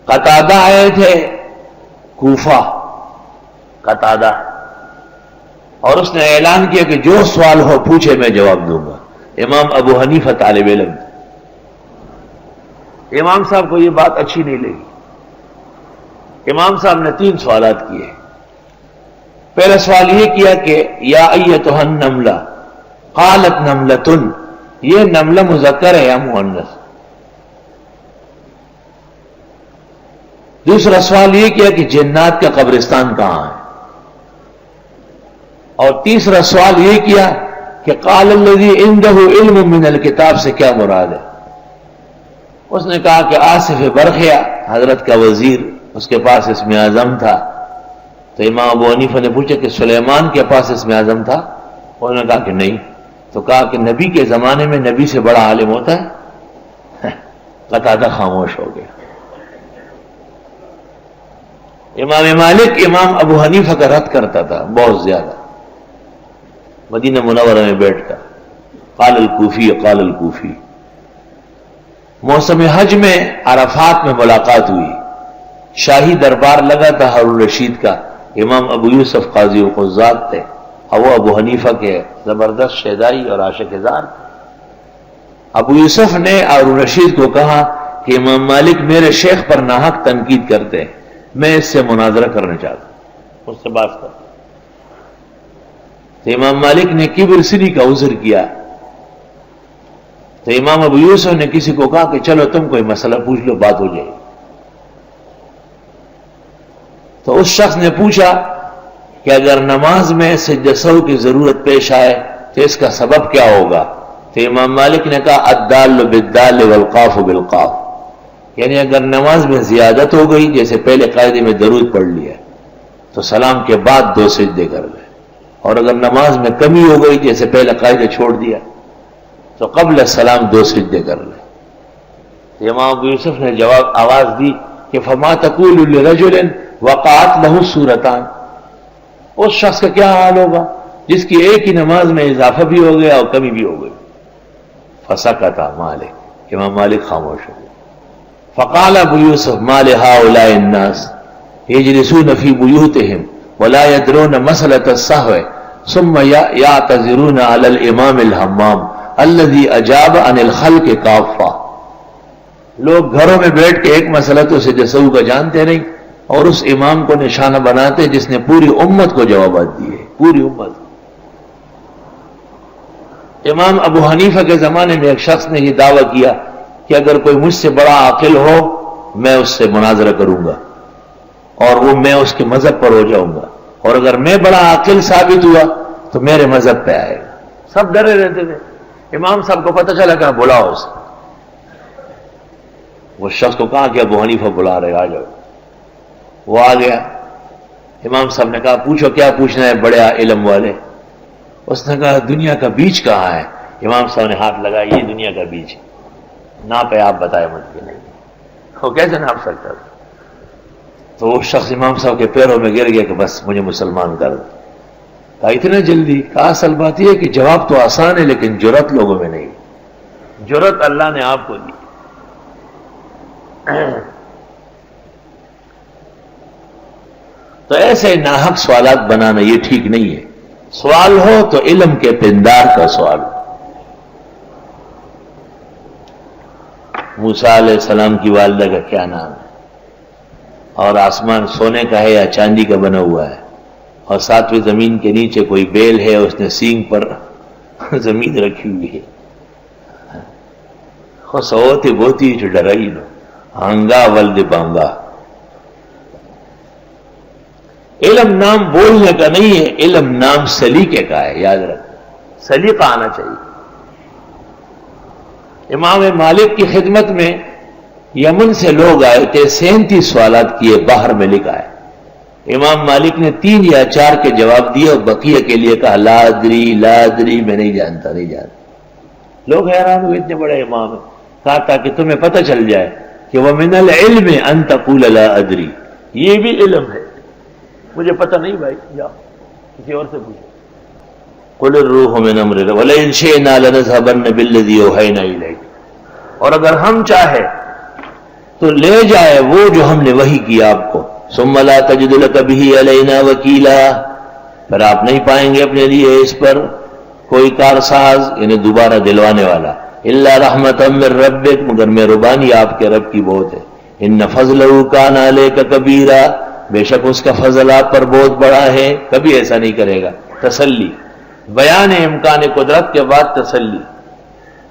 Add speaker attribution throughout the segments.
Speaker 1: قتادہ آئے تھے کوفہ، قتادہ، اور اس نے اعلان کیا کہ جو سوال ہو پوچھے میں جواب دوں گا۔ امام ابو حنیفہ طالب علم، امام صاحب کو یہ بات اچھی نہیں لگی۔ امام صاحب نے 3 سوالات کیے۔ پہلا سوال یہ کیا کہ یا ایتھا النملہ، قالت نملۃ، یہ نملہ مذکر ہے یا مؤنث؟ دوسرا سوال یہ کیا کہ جنات کا قبرستان کہاں ہے؟ اور تیسرا سوال یہ کیا کہ قال الذی عندہ علم من الکتاب سے کیا مراد ہے؟ اس نے کہا کہ آصف برخیہ حضرت کا وزیر، اس کے پاس اسم اعظم تھا۔ تو امام ابو حنیفہ نے پوچھا کہ سلیمان کے پاس اسم اعظم تھا؟ انہوں نے کہا کہ نہیں۔ تو کہا کہ نبی کے زمانے میں نبی سے بڑا عالم ہوتا ہے؟ قتادہ خاموش ہو گیا۔ امام مالک امام ابو حنیفہ کا رد کرتا تھا بہت زیادہ، مدینہ منورہ میں بیٹھ کر، قال الکوفی قال الکوفی۔ موسم حج میں عرفات میں ملاقات ہوئی، شاہی دربار لگا تھا ہارون رشید کا، امام ابو یوسف قاضی القضات تھے، اور وہ ابو حنیفہ کے زبردست شیدائی اور عاشق زار۔ ابو یوسف نے ہارون رشید کو کہا کہ امام مالک میرے شیخ پر ناحق تنقید کرتے ہیں، میں اس سے مناظرہ کرنا چاہتا ہوں، اس سے بات کر۔ تو امام مالک نے کبر سری کا عذر کیا۔ تو امام ابو یوسف نے کسی کو کہا کہ چلو تم کوئی مسئلہ پوچھ لو، بات ہو جائے۔ تو اس شخص نے پوچھا کہ اگر نماز میں سجدہ سہو کی ضرورت پیش آئے تو اس کا سبب کیا ہوگا؟ تو امام مالک نے کہا الدال بالدال والقاف بالقاف، یعنی اگر نماز میں زیادت ہو گئی، جیسے پہلے قاعدے میں درود پڑھ لیا تو سلام کے بعد 2 سجدے کر لیں، اور اگر نماز میں کمی ہو گئی، جیسے پہلے قاعدہ چھوڑ دیا تو قبل السلام 2 سجدے کر لیں۔ امام ابو یوسف نے جواب آواز دی کہ فما تقول لرجل وقعت له سورتان، اس شخص کا کیا حال ہوگا جس کی ایک ہی نماز میں اضافہ بھی ہو گیا اور کمی بھی ہو گئی؟ فسکت مالک، امام مالک خاموش ہو گئے۔ فقال ابو یوسف ما لهؤلاء الناس یجلسون فی بیوتهم ولا يدرون مسألة السهو ثم يعتذرون على الامام الحمام الذي اجاب عن الخلق کافہ۔ لوگ گھروں میں بیٹھ کے ایک مسئلہ تو سجدہ سہو کا جانتے نہیں، اور اس امام کو نشانہ بناتے جس نے پوری امت کو جوابات دیے، پوری امت۔ امام ابو حنیفہ کے زمانے میں ایک شخص نے یہ دعویٰ کیا کہ اگر کوئی مجھ سے بڑا عاقل ہو میں اس سے مناظرہ کروں گا اور وہ میں اس کے مذہب پر ہو جاؤں گا، اور اگر میں بڑا عاقل ثابت ہوا تو میرے مذہب پہ آئے گا۔ سب ڈرے رہتے تھے۔ امام صاحب کو پتہ چلا کہ بلاؤ اسے۔ وہ شخص کو کہا کہ ابو حنیفہ بلا رہے، آ جاؤ۔ وہ آ گیا۔ امام صاحب نے کہا پوچھو کیا پوچھنا ہے بڑے علم والے؟ اس نے کہا دنیا کا بیج کہاں ہے؟ امام صاحب نے ہاتھ لگایا، یہ دنیا کا بیج ہے، ناپے آپ بتائے مت کہ نہیں۔ وہ کیسے ناپ سکتا تھا؟ تو وہ شخص امام صاحب کے پیروں میں گر گیا کہ بس مجھے مسلمان کر دو۔ کہا اتنا جلدی؟ کہا اصل بات یہ کہ جواب تو آسان ہے لیکن جرأت لوگوں میں نہیں، جرأت اللہ نے آپ کو دی۔ تو ایسے ناحق سوالات بنانا یہ ٹھیک نہیں ہے۔ سوال ہو تو علم کے پندار کا سوال ہو۔ موسیٰ علیہ السلام کی والدہ کا کیا نام ہے؟ اور آسمان سونے کا ہے یا چاندی کا بنا ہوا ہے؟ اور 7ویں زمین کے نیچے کوئی بیل ہے، اس نے سینگ پر زمین رکھی ہوئی ہے۔ خسوتی بوتی جو ڈرائی نو ہنگا ولد بانگا۔ علم نام بولنے کا نہیں ہے، علم نام سلیقے کا ہے، یاد رکھ، سلیقہ آنا چاہیے۔ امام مالک کی خدمت میں یمن سے لوگ آئے تھے، 37 سوالات کیے، باہر میں لکھا ہے۔ امام مالک نے 3 یا 4 کے جواب دیے اور بقیہ کے لیے کہا لا ادری لا ادری، میں نہیں جانتا نہیں جانتا۔ لوگ حیران ہوئے، اتنے بڑے امام ہیں۔ کہا تاکہ تمہیں پتہ چل جائے کہ وَمِنَ الْعِلْمِ أَن تَقُولَ لَا أَدْرِي، یہ بھی علم ہے، مجھے پتہ نہیں بھائی، جاؤ کسی اور سے پوچھو۔ قُلِ الرُّوحُ مِنْ أَمْرِ اللَّهِ وَلَئِنْ شِئْنَا لَنَذْهَبَنَّ بِالَّذِي أَوْحَيْنَا إِلَيْكَ، اور اگر ہم چاہے تو لے جائے وہ جو ہم نے وحی کیا آپ کو. ثم لا تجد لك به علينا وکیلا، پھر آپ نہیں پائیں گے اپنے لیے اس پر کوئی کارساز، یعنی دوبارہ دلوانے والا. الا رحمتا من ربک، مگر مہربانی آپ کے رب کی بہت ہے. ان فضلہ کان علیک کبیرا، بے شک اس کا فضل آپ پر بہت بڑا ہے، کبھی ایسا نہیں کرے گا. تسلی، بیان امکان قدرت کے بعد تسلی.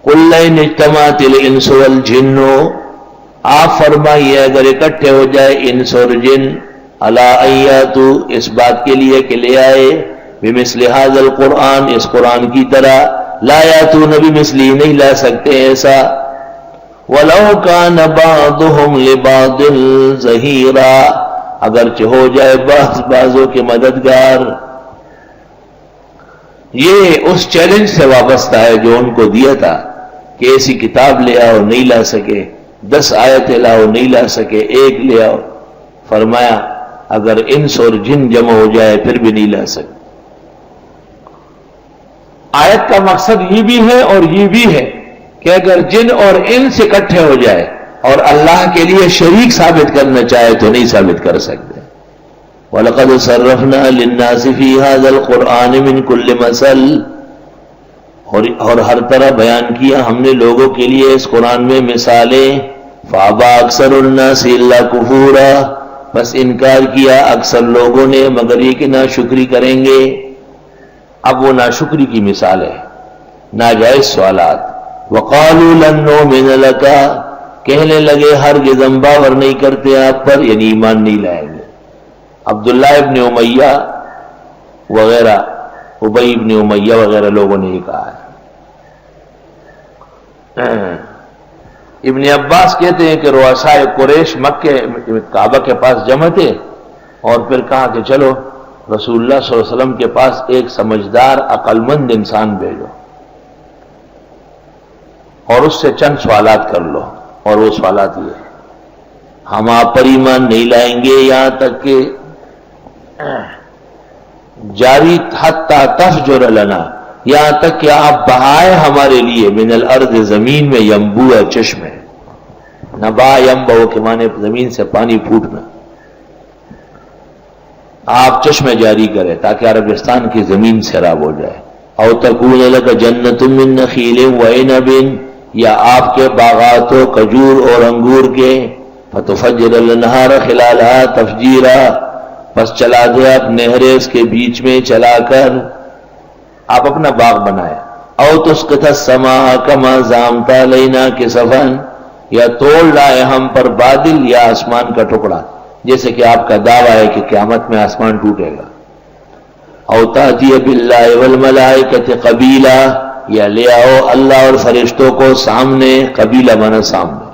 Speaker 1: قل لئن اجتمعت الانس والجن، آپ فرمائیے اگر اکٹھے ہو جائے انس اور جن، الا ان یاتوا، اس بات کے لیے کہ لے آئے، بمثل ھذا القرآن، اس قرآن کی طرح، لا یاتون بمثلی، نہیں لا سکتے ایسا. ولو کان بعضهم لبعض ظہیرا، اگرچہ ہو جائے بعض بعضوں کے مددگار. یہ اس چیلنج سے وابستہ ہے جو ان کو دیا تھا کہ ایسی کتاب لے آؤ، نہیں لا سکے. 10 آیتیں لاؤ، نہیں لا سکے. ایک لے آؤ، فرمایا اگر انس اور جن جمع ہو جائے پھر بھی نہیں لا سکے. آیت کا مقصد یہ بھی ہے اور یہ بھی ہے کہ اگر جن اور انس اکٹھے ہو جائے اور اللہ کے لیے شریک ثابت کرنا چاہے تو نہیں ثابت کر سکتے. وَلَقَدْ صَرَّفْنَا لِلنَّاسِ فِي هَذَا الْقُرْآنِ مِنْ كُلِّ مَثَلٍ، اور ہر طرح بیان کیا ہم نے لوگوں کے لیے اس قرآن میں مثالیں. فَأَبَى أَكْثَرُ النَّاسِ إِلَّا كُفُورًا، بس انکار کیا اکثر لوگوں نے مگر یہ کہ ناشکری کریں گے. اب وہ ناشکری کی مثال ہے، ناجائز سوالات. وَقَالُوا لَن نُّؤْمِنَ لَكَ، کہنے لگے ہرگز ہم باور نہیں کرتے آپ پر، یعنی ایمان نہیں لائیں گے. عبداللہ ابن امیہ وغیرہ، ابی ابن امیہ وغیرہ لوگوں نے یہ کہا ہے. ابن عباس کہتے ہیں کہ رؤسائے قریش مکہ کعبہ کے پاس جمع تھے اور پھر کہا کہ چلو رسول اللہ صلی اللہ علیہ وسلم کے پاس ایک سمجھدار عقل مند انسان بھیجو اور اس سے چند سوالات کر لو. اور وہ سوالات یہ، ہم آپ پر ایمان نہیں لائیں گے یہاں تک کہ جاری حتی تفجر لنا، یہاں تک کہ آپ بہائے ہمارے لیے من الارض، زمین میں، ینبوع، چشمے. نبا ینبع کے معنی زمین سے پانی پھوٹنا. آپ چشمے جاری کریں تاکہ عربستان کی زمین سیراب ہو جائے. او تکون لک جنت من نخیل وعنب، یا آپ کے باغات و کھجور اور انگور کے، فتفجر الانہار خلالها تفجیرا، بس چلا دے آپ نہریں اس کے بیچ میں چلا کر، آپ اپنا باغ بنائے. او تسقط السماء کما زعمت علینا کسفا، یا توڑ لائے ہم پر بادل یا آسمان کا ٹکڑا جیسے کہ آپ کا دعویٰ ہے کہ قیامت میں آسمان ٹوٹے گا. او تأتی باللہ والملائکۃ قبیلا، یا لے آؤ اللہ اور فرشتوں کو سامنے، قبیلہ مانا سامنے.